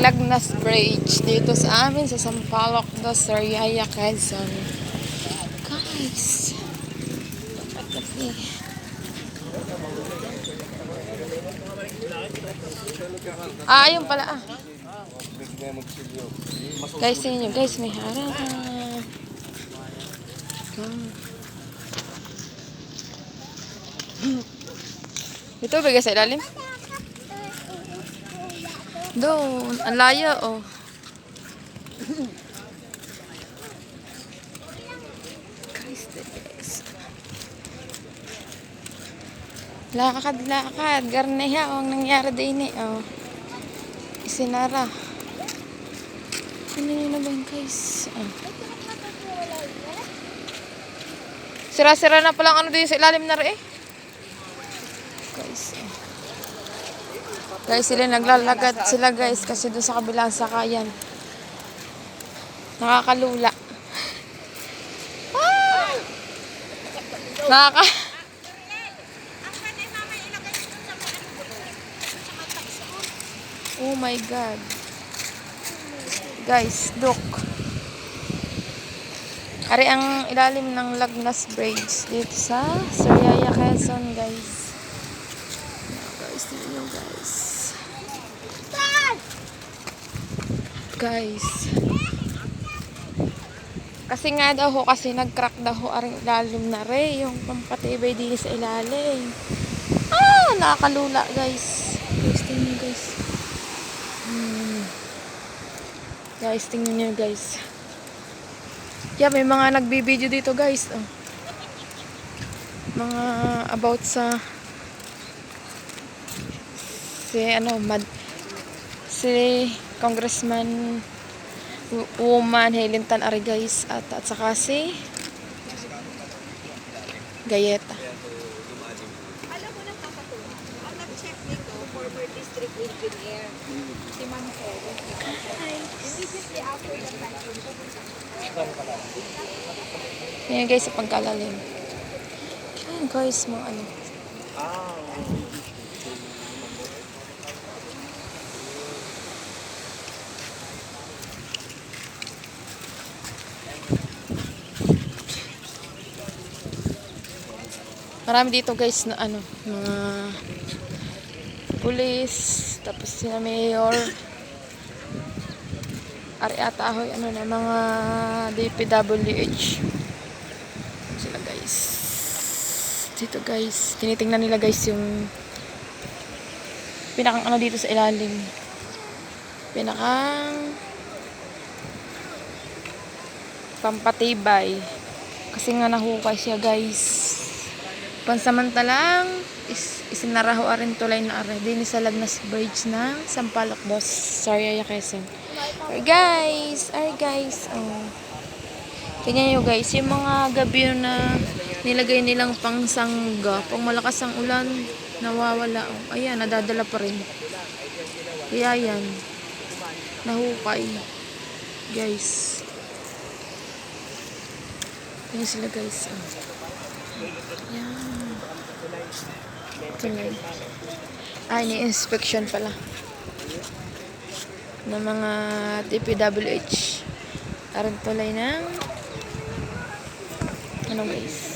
Lagnas Bridge dito sa amin sa Sampaloc do Sariaya, Quezon. Guys. Ayun pala Guys, tingnan nyo. Guys, may harapan. Ito ba sa ilalim? Doon. Ang layo, oh. Guys. Lakad. Garneha, oh. Ang nangyari din eh, oh. Isinara. Ano yun na ba yun, guys? Oh. Sira-sira na palang ano din sa ilalim na rin eh. Guys, oh. Guys, sila naglalagad sila guys kasi doon sa kabilang sakayan. Nakakalula. Ah! Oh my God. Guys, look. Ari ang ilalim ng Lagnas Bridge dito sa Sariaya, Quezon, guys. Tingnan nyo, guys. Guys. Kasi nga daw ho, kasi nag-crack daw ho aring ilalim na re, yung pampatibay din sa ilalim. Ah, nakakalula, guys. Guys, tingnan nyo, guys. Guys, tingnan nyo, guys. Yeah, may mga nagbibideo dito, guys. Oh. Mga about sa si Congressman woman Helen Tan-Ari, guys, at saka si Gayeta. Alam mo nang kakatulong. Ang nag-check nito, former district engineer, si Ma'am Helen. Immediately after the time, Ayan, guys, sa pagkalalim. Ayan, guys, mga ano. Marami dito, guys, na ano, mga pulis, tapos sina mayor, ari ata ahoy, ano na, mga DPWH. Sila, guys. Dito, guys, tinitingnan nila, guys, yung pinakang ano dito sa ilalim. Pinakang pampatibay. Kasi nga nahukay siya, guys. Pansamantalang isinaraho arin tulay na arin din sa Lagnas Bridge na Sampaloc dos Sariaya, Quezon. Ay guys, oh. Tingnan nyo, guys, yung mga gabi na nilagay nilang pangsangga, pag malakas ang ulan, nawawala. Oh. Ayan, nadadala pa rin. Kaya yan, nahukay, guys. Tingnan sila, guys. Oh. Yan. Tingnan. Ni-inspection pala ng mga DPWH. Aron tulay ng ano, guys.